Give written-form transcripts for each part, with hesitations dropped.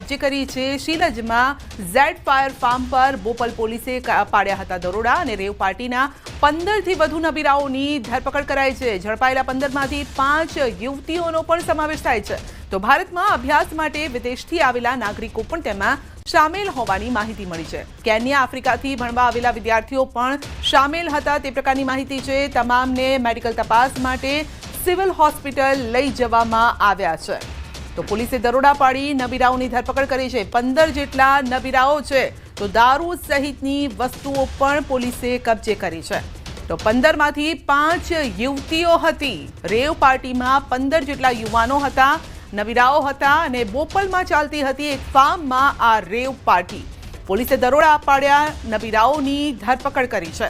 કબજે કરી છે। શીલજમાં ઝેડ ફાયર ફાર્મ પર બોપલ પોલીસે પાડ્યા હતા દરોડા અને રેવ પાર્ટીના 15થી વધુ નબીરાઓની ધરપકડ કરાઈ છે। ઝડપાયેલા 15માંથી 5 યુવતીઓનો પણ સમાવેશ થાય છે। તો ભારતમાં અભ્યાસ માટે વિદેશથી આવેલા નાગરિકો પણ તેમાં શામેલ હોવાની માહિતી મળી છે। કેન્યા આફ્રિકાથી ભણવા આવેલા વિદ્યાર્થીઓ પણ શામેલ હતા તે પ્રકારની માહિતી છે। તમામને મેડિકલ તપાસ માટે સિવિલ હોસ્પિટલ લઈ જવામાં આવ્યા છે। તો પોલીસે દરોડા પાડી નબીરાઓની ધરપકડ કરી છે। 15 જેટલા નબીરાઓ છે તો દારૂ સહિતની વસ્તુઓ પણ પોલીસે કબજે કરી છે। તો 15માંથી 5 યુવતીઓ હતી। રેવ પાર્ટીમાં 15 જેટલા યુવાનો હતા, નબીરાઓ હતા અને બોપલમાં ચાલતી હતી એક ફાર્મમાં આ રેવ પાર્ટી। પોલીસે દરોડા પાડ્યા, નબીરાઓની ધરપકડ કરી છે।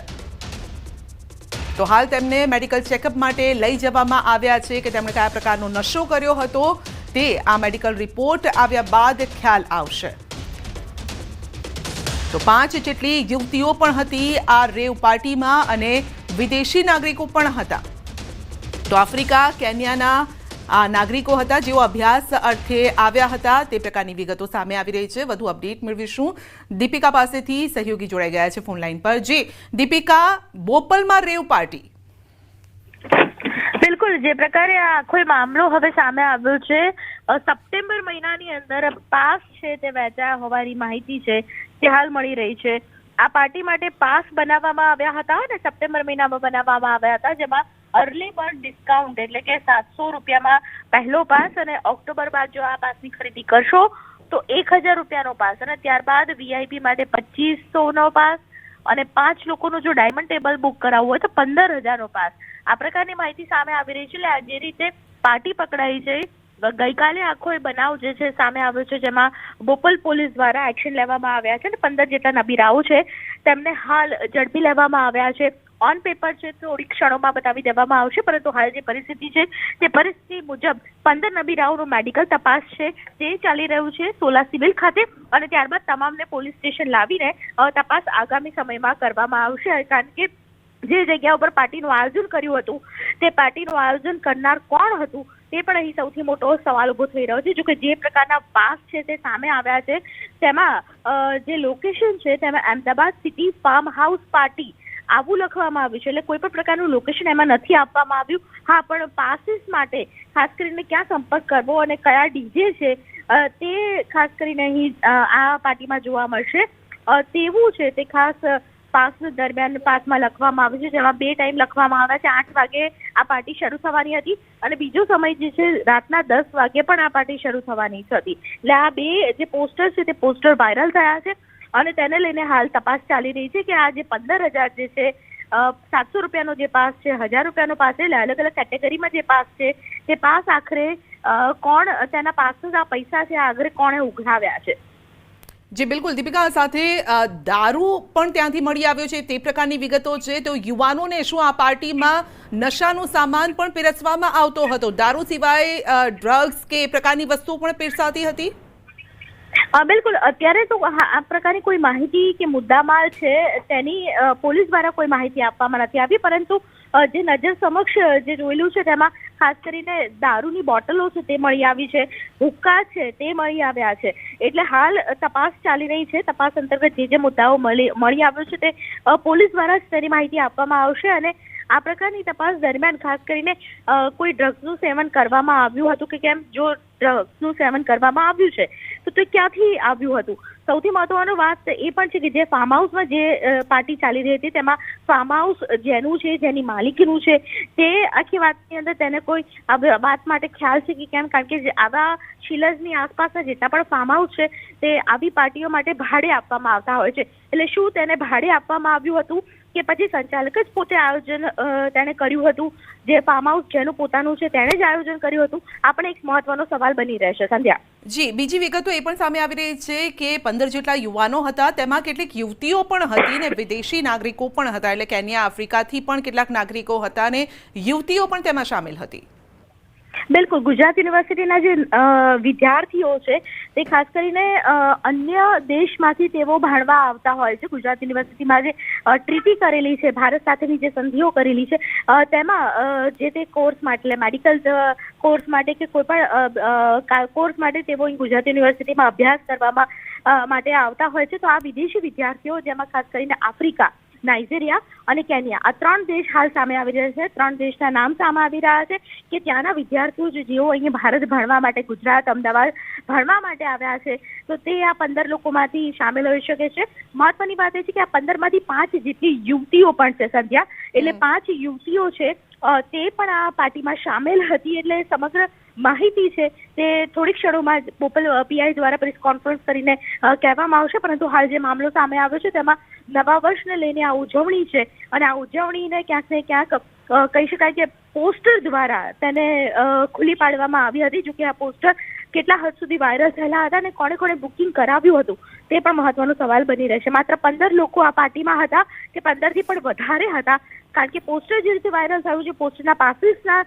તો હાલ તેમને મેડિકલ ચેકઅપ માટે લઈ જવામાં આવ્યા છે કે તેમણે કયા પ્રકારનો નશો કર્યો હતો તે આ મેડિકલ રિપોર્ટ આવ્યા બાદ ખ્યાલ આવશે। તો 5 જેટલી યુવતીઓ પણ હતી આ રેવ પાર્ટીમાં અને વિદેશી નાગરિકો પણ હતા। તો આફ્રિકા, કેન્યાના આ નાગરિકો હતા જેઓ અભ્યાસ અર્થે આવ્યા હતા તે પ્રકારની વિગતો સામે આવી રહી છે। વધુ અપડેટ મેળવીશું દીપિકા પાસેથી। સહયોગી જોડાઈ ગયા છે ફોન લાઈન પર। જી દીપિકા, બોપલમાં રેવ પાર્ટી। બિલકુલ, જે પ્રકારે આ આખો મામલો હવે સામે આવ્યો છે, સપ્ટેમ્બર મહિનાની અંદર પાસ છે તે વેચાયા હોવાની માહિતી છે તે હાલ મળી રહી છે। આ પાર્ટી માટે પાસ બનાવવામાં આવ્યા હતા અને સપ્ટેમ્બર મહિનામાં બનાવવામાં આવ્યા હતા, જેમાં અર્લી બર્ડ ડિસ્કાઉન્ટ એટલે કે 700 રૂપિયામાં પહેલો પાસ અને ઓક્ટોબર બાદ જો આ પાસની ખરીદી કરશો તો 1000 રૂપિયાનો પાસ અને ત્યારબાદ વીઆઈપી માટે 2500નો પાસ અને 5 લોકોનું જો ડાયમંડ ટેબલ બુક કરાવવું હોય તો 15000નો પાસ। આ પ્રકારની માહિતી સામે આવી રહી છે। એટલે આ જે રીતે પાર્ટી પકડાઈ છે, ગઈકાલે આખો એ બનાવ જે છે સામે આવ્યો છે, જેમાં બોપલ પોલીસ દ્વારા એક્શન લેવામાં આવ્યા છે અને 15 જેટલા નબીરાઓ છે તેમને હાલ ઝડપી લેવામાં આવ્યા છે। ઓન પેપર છે થોડી ક્ષણોમાં બતાવી દેવામાં આવશે, પરંતુ હાલ જે પરિસ્થિતિ છે તે પરિસ્થિતિ મુજબ 15 નબીરાઓનું મેડિકલ તપાસ છે તે ચાલી રહ્યું છે સોલા સિવિલ ખાતે અને ત્યારબાદ તમામને પોલીસ સ્ટેશન લાવીને તપાસ આગામી સમયમાં કરવામાં આવશે। કારણ કે જે જગ્યા ઉપર પાર્ટીનું આયોજન કર્યું હતું તે પાર્ટીનું આયોજન કરનાર કોણ હતું તે પણ અહીં સૌથી મોટો સવાલ ઉભો થઈ રહ્યો છે। જો કે જે પ્રકારના પાસ છે તે સામે આવ્યા છે તેમાં જે લોકેશન છે તેમાં Ahmedabad city farm house party આવું લખવામાં આવ્યું છે। એટલે કોઈ પણ પ્રકારનું લોકેશન એમાં નથી આપવામાં આવ્યું। હા, પણ પાસીસ માટે ખાસ કરીને ક્યાં સંપર્ક કરવો અને કયા ડીજે છે તે ખાસ કરીને અહીં આ પાર્ટીમાં જોવા મળશે તેવું છે તે ખાસ પાસ દરમિયાન પાસમાં લખવામાં આવ્યું છે, જેમાં 2 ટાઈમ લખવામાં આવ્યા છે। 8 વાગે આ પાર્ટી શરૂ થવાની હતી અને બીજો સમય જે છે રાતના 10 વાગે પણ આ પાર્ટી શરૂ થવાની હતી। એટલે આ 2 જે પોસ્ટર છે તે પોસ્ટર વાયરલ થયા છે અને તેને લઈને હાલ તપાસ ચાલી રહી છે કે આ જે 15000 જે છે 700 રૂપિયાનો જે પાસ છે, 1000 રૂપિયાનો પાસ છે, એટલે અલગ અલગ કેટેગરીમાં જે પાસ છે તે પાસ આખરે કોણ તેના પાસ આ પૈસા છે આખરે કોણે ઉઘરાવ્યા છે। જી બિલકુલ દીપિકા, સાથે દારૂ પણ ત્યાંથી મળી આવ્યો છે તે પ્રકારની વિગતો છે। તો યુવાનોને શું આ પાર્ટીમાં નશાનો સામાન પણ પીરસવામાં આવતો હતો? દારૂ સિવાય ડ્રગ્સ કે એ પ્રકારની વસ્તુઓ પણ પીરસાતી હતી? બિલકુલ, અત્યારે તો આ પ્રકારની કોઈ માહિતી કે મુદ્દામાલ છે તેની પોલીસ દ્વારા કોઈ માહિતી આપવામાં નથી આવી, પરંતુ જે નજર સમક્ષ જે જોયેલું છે તેમાં ખાસ કરીને દારૂની બોટલો છે તે મળી આવી છે, હુક્કા છે તે મળી આવ્યા છે। એટલે હાલ તપાસ ચાલી રહી છે। તપાસ અંતર્ગત જે મુદ્દાઓ મળી આવ્યો છે તે પોલીસ દ્વારા જ તેની માહિતી આપવામાં આવશે અને આ પ્રકારની તપાસ દરમિયાન ખાસ કરીને કોઈ ડ્રગ્સનું સેવન કરવામાં આવ્યું હતું કે કેમ, જો ડ્રગ્સનું સેવન કરવામાં આવ્યું છે તો તે ક્યાંથી આવ્યું હતું। સૌથી મહત્વની વાત એ પણ છે કે જે ફાર્મ હાઉસમાં જે પાર્ટી ચાલી રહી હતી તેમાં ફાર્મ હાઉસ જેનું છે, જેની માલિકીનું છે, તે આખી વાતની અંદર તેને કોઈ વાત માટે ખ્યાલ છે કે કેમ, કારણ કે આવા શીલજની આસપાસના જેટલા પણ ફાર્મ હાઉસ છે તે આવી પાર્ટીઓ માટે ભાડે આપવામાં આવતા હોય છે। એટલે શું તેને ભાડે આપવામાં આવ્યું હતું કે પછી સંચાલક જ પોતે આયોજન તેણે કર્યું હતું, જે ફાર્મ હાઉસ જેનું પોતાનું છે તેણે જ આયોજન કર્યું હતું? આ પણ એક મહત્વનો સવાલ બની રહેશે। સંધ્યા જી, બીજી વિગતો એ પણ સામે આવી રહી છે કે 15 જેટલા યુવાનો હતા, તેમાં કેટલીક યુવતીઓ પણ હતી ને વિદેશી નાગરિકો પણ હતા। એટલે કેન્યા, આફ્રિકાથી પણ કેટલાક નાગરિકો હતા અને યુવતીઓ પણ તેમાં સામેલ હતી। બિલકુલ, ગુજરાત યુનિવર્સિટીના જે વિદ્યાર્થીઓ છે તે ખાસ કરીને અન્ય દેશમાંથી તેઓ ભણવા આવતા હોય છે. ગુજરાત યુનિવર્સિટીમાં જે ટ્રીટી કરેલી છે, ભારત સાથેની જે સંધિઓ કરેલી છે, તેમાં જે તે કોર્સ માટે, મેડિકલ કોર્સ માટે કે કોઈ પણ કોર્સ માટે તેઓ ગુજરાત યુનિવર્સિટીમાં અભ્યાસ કરવામાં માટે આવતા હોય છે. તો આ વિદેશી વિદ્યાર્થીઓ, જેમાં ખાસ કરીને આફ્રિકા, નાઇજીરિયા અને કેન્યા, આ 3 દેશ હાલ સામે આવી રહ્યા છે. 3 દેશના નામ સામે આવી રહ્યા છે કે ત્યાંના વિદ્યાર્થીઓ જેઓ અહીં ભારત ભણવા માટે, ગુજરાત, અમદાવાદ ભણવા માટે આવ્યા છે, તો તે આ 15 લોકોમાંથી સામેલ હોઈ શકે છે. મહત્વની વાત એ છે કે આ 15માંથી 5 જેટલી યુવતીઓ પણ છે સંધ્યા. એટલે 5 યુવતીઓ છે તે પણ આ પાર્ટીમાં સામેલ હતી. એટલે સમગ્ર માહિતી છે તે થોડીક ક્ષણોમાં બોપલ પીઆઈ દ્વારા પ્રેસ કોન્ફરન્સ કરીને કહેવામાં આવશે. પરંતુ હાલ જે મામલો સામે આવ્યો છે તેમાં નવા વર્ષને લઈને આ ઉજવણી છે અને આ ઉજવણીને ક્યાંક ને ક્યાંક કહી શકાય કે પોસ્ટર દ્વારા તેને ખુલ્લી પાડવામાં આવી હતી. જોકે આ પોસ્ટર કેટલા હદ સુધી વાયરલ થયેલા હતા અને કોણે કોણે બુકિંગ કરાવ્યું હતું તે પણ મહત્વનો સવાલ બની રહેશે. માત્ર 15 લોકો આ પાર્ટીમાં હતા કે 15થી પણ વધારે હતા? કારણ કે પોસ્ટર જે રીતે વાયરલ થયું છે, પોસ્ટરના પાસીસના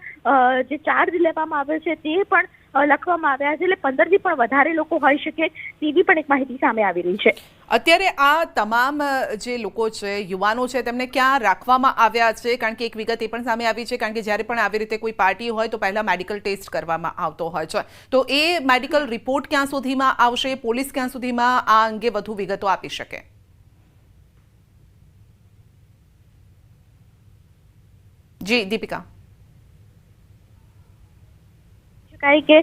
જે ચાર્જ લેવામાં આવ્યો છે તે પણ લખવામાં આવ્યા છે. એટલે 15થી પણ વધારે લોકો હોઈ શકે તેવી પણ એક માહિતી સામે આવી રહી છે. અત્યારે આ તમામ જે લોકો છે, યુવાનો છે, તેમને ક્યાં રાખવામાં આવ્યા છે? કારણ કે એક વિગત એ પણ સામે આવી છે, કારણ કે જ્યારે પણ આવી રીતે કોઈ પાર્ટી હોય તો પહેલા મેડિકલ ટેસ્ટ કરવામાં આવતો હોય છે. તો એ મેડિકલ રિપોર્ટ ક્યાં સુધીમાં આવશે? પોલીસ ક્યાં સુધીમાં આ અંગે વધુ વિગતો આપી શકે? જી દીપિકા. કે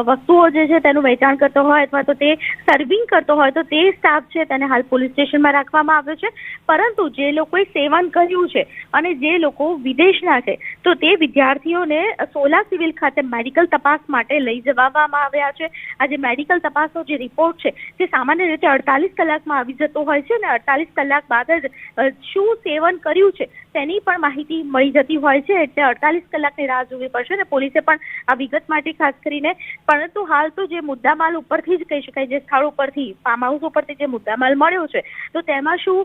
વસ્તુઓ જે છે તેનું વેચાણ કરતો હોય અથવા તો તે સર્વિંગ કરતો હોય તો તે સ્ટાફ છે તેને હાલ પોલીસ સ્ટેશનમાં રાખવામાં આવ્યો છે. પરંતુ જે લોકોએ સેવન કર્યું છે અને જે લોકો વિદેશના છે તો તે વિદ્યાર્થીઓને સોલા સિવિલ ખાતે મેડિકલ તપાસ માટે લઈ જવામાં આવ્યા છે. આ જે મેડિકલ તપાસનો જે રિપોર્ટ છે તે સામાન્ય રીતે 48 કલાકમાં આવી જતો હોય છે અને 48 કલાક બાદ જ શું સેવન કર્યું છે તેની પણ માહિતી મળી જતી હોય છે. એટલે 48 કલાકની રાહ જોવી પડશે અને પોલીસે પણ આ વિગત માટે ખાસ કરીને. પરંતુ હાલ તો જે મુદ્દામાલ ઉપરથી જ કહી શકાય, જે સ્થળ ઉપરથી, ફાર્મ હાઉસ ઉપરથી જે મુદ્દામાલ મળ્યો છે તો તેમાં શું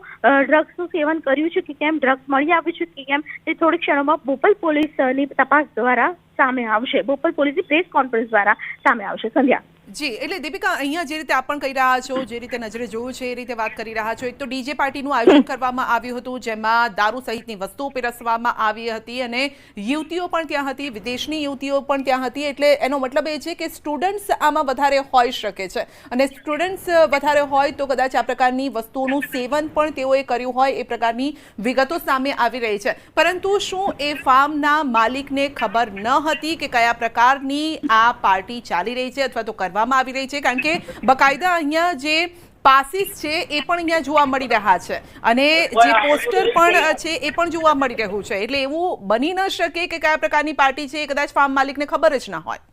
ડ્રગ્સનું સેવન કર્યું છે કે કેમ, ડ્રગ્સ મળી આવ્યું છે કે કેમ, તે થોડીક ક્ષણોમાં બોપલ પોલીસની તપાસ દ્વારા સામે આવશે. બોપલ પોલીસની પ્રેસ કોન્ફરન્સ દ્વારા સામે આવશે. સંધ્યા. જી, એટલે દીપિકા, અહીંયા જે રીતે આપ પણ કહી રહ્યા છો, જે રીતે નજરે જોયું છે એ રીતે વાત કરી રહ્યા છો. એક તો ડીજે પાર્ટીનું આયોજન કરવામાં આવ્યું હતું જેમાં દારૂ સહિતની વસ્તુઓ પીરસવામાં આવી હતી અને યુવતીઓ પણ ત્યાં હતી, વિદેશની યુવતીઓ પણ ત્યાં હતી. એટલે એનો મતલબ એ છે કે સ્ટુડન્ટ્સ આમાં વધારે હોઈ શકે છે અને સ્ટુડન્ટ્સ વધારે હોય તો કદાચ આ પ્રકારની વસ્તુઓનું સેવન પણ તેઓએ કર્યું હોય એ પ્રકારની વિગતો સામે આવી રહી છે. પરંતુ શું એ ફાર્મના માલિકને ખબર ન હતી કે કયા પ્રકારની આ પાર્ટી ચાલી રહી છે અથવા તો કરવામાં આવી રહી છે? કારણ કે બકાયદા અહીંયા જે પાસીસ છે એ પણ અહીંયા જોવા મળી રહ્યા છે અને જે પોસ્ટર પણ છે એ પણ જોવા મળી રહ્યું છે. એટલે એવું બની ન શકે કે કયા પ્રકારની પાર્ટી છે એ કદાચ ફાર્મ માલિકને ખબર જ ના હોય.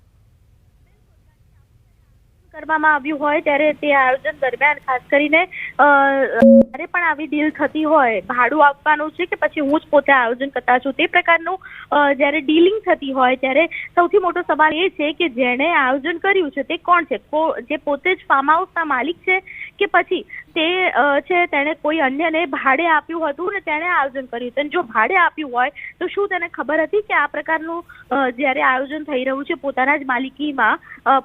કરવામાં આવ્યું હોય ત્યારે તે આયોજન દરમિયાન ખાસ કરીને જ્યારે પણ આવી ડીલ થતી હોય, ભાડું આપવાનું છે કે પછી હું જ પોતે આયોજન કરતા છું, તે પ્રકારનું જ્યારે ડીલિંગ થતી હોય ત્યારે સૌથી મોટો સવાલ એ છે કે જેણે આયોજન કર્યું છે તે કોણ છે? જે પોતે જ ફાર્મ હાઉસના માલિક છે કે પછી તે છે તેણે કોઈ અન્યને ભાડે આપ્યું હતું ને તેણે આયોજન કર્યું હતું? જો ભાડે આપ્યું હોય તો શું તેને ખબર હતી કે આ પ્રકારનું જ્યારે આયોજન થઈ રહ્યું છે પોતાના જ માલિકીમાં,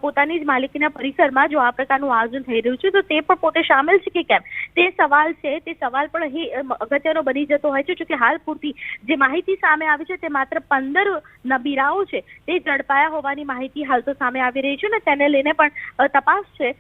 પોતાની જ માલિકીના પરિસરમાં જો આ પ્રકારનું આયોજન થઈ રહ્યું છે તો તે પણ પોતે સામેલ છે કે કેમ? તે સવાલ છે, તે સવાલ પણ અહીં અગત્યનો બની જતો હોય છે. જોકે હાલ પૂરતી જે માહિતી સામે આવી છે તે માત્ર 15 નબીરાઓ છે તે ઝડપાયા હોવાની માહિતી હાલ તો સામે આવી રહી છે અને તેને લઈને પણ તપાસ છે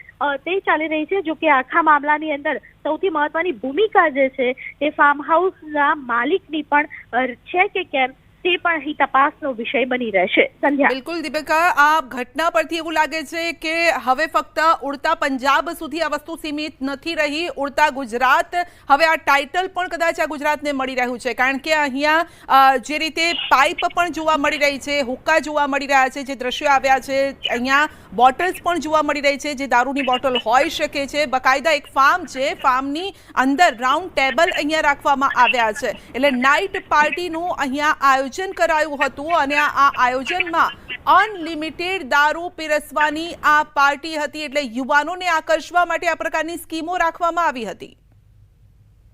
તે ચાલી રહી છે. જોકે આખા મામલાની અંદર સૌથી મહત્વની ભૂમિકા જે છે તે ફાર્મ હાઉસના માલિકની પણ છે કે કેમ તે પણ અહીં તપાસનો વિષય બની રહેશે. સંધ્યા. બિલકુલ દીપિકા, આ ઘટના પરથી એવું લાગે છે કે હવે ફક્ત ઉડતા પંજાબ સુધી આ વસ્તુ સીમિત નથી રહી, ઉડતા ગુજરાત, હવે આ ટાઇટલ પણ કદાચ આ ગુજરાતને મળી રહ્યું છે. કારણ કે અહીંયા જે રીતે પાઇપ પણ જોવા મળી રહી છે, હુક્કા જોવા મળી રહ્યા છે, જે દ્રશ્યો આવ્યા છે, અહીંયા બોટલ્સ પણ જોવા મળી રહી છે જે દારૂની બોટલ હોઈ શકે છે. બકાયદા એક ફાર્મ છે, ફાર્મની અંદર રાઉન્ડ ટેબલ અહીંયા રાખવામાં આવ્યા છે. એટલે નાઇટ પાર્ટીનું અહીંયા આયોજન કરાયું હતું અને આ આયોજનમાં અનલિમિટેડ દારૂ પીરસવાની આ પાર્ટી હતી. એટલે યુવાનોને આકર્ષવા માટે આ પ્રકારની સ્કીમો રાખવામાં આવી હતી.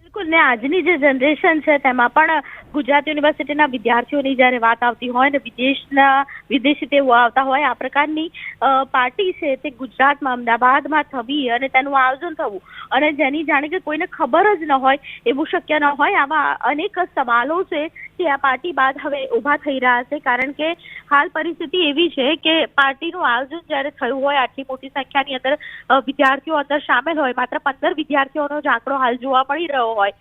બિલકુલ ને આજની જે જનરેશન છે તેમાં પણ ગુજરાત યુનિવર્સિટીના વિદ્યાર્થીઓની જ્યારે વાત આવતી હોય ને વિદેશી તેઓ આવતા હોય આ પ્રકારની પાર્ટી છે તે ગુજરાતમાં અમદાવાદમાં થવી અને તેનું આયોજન થવું અને જેની જાણે કે કોઈને ખબર જ ન હોય એવું શક્ય ન હોય આવા અનેક સવાલો છે જે આ પાર્ટી બાદ હવે ઊભા થઈ રહ્યા છે કારણ કે હાલ પરિસ્થિતિ એવી છે કે પાર્ટીનું આયોજન જ્યારે થયું હોય આટલી મોટી સંખ્યાની અંદર વિદ્યાર્થીઓ અંદર સામેલ હોય માત્ર 15 વિદ્યાર્થીઓનો જ આંકડો હાલ જોવા મળી રહ્યો હોય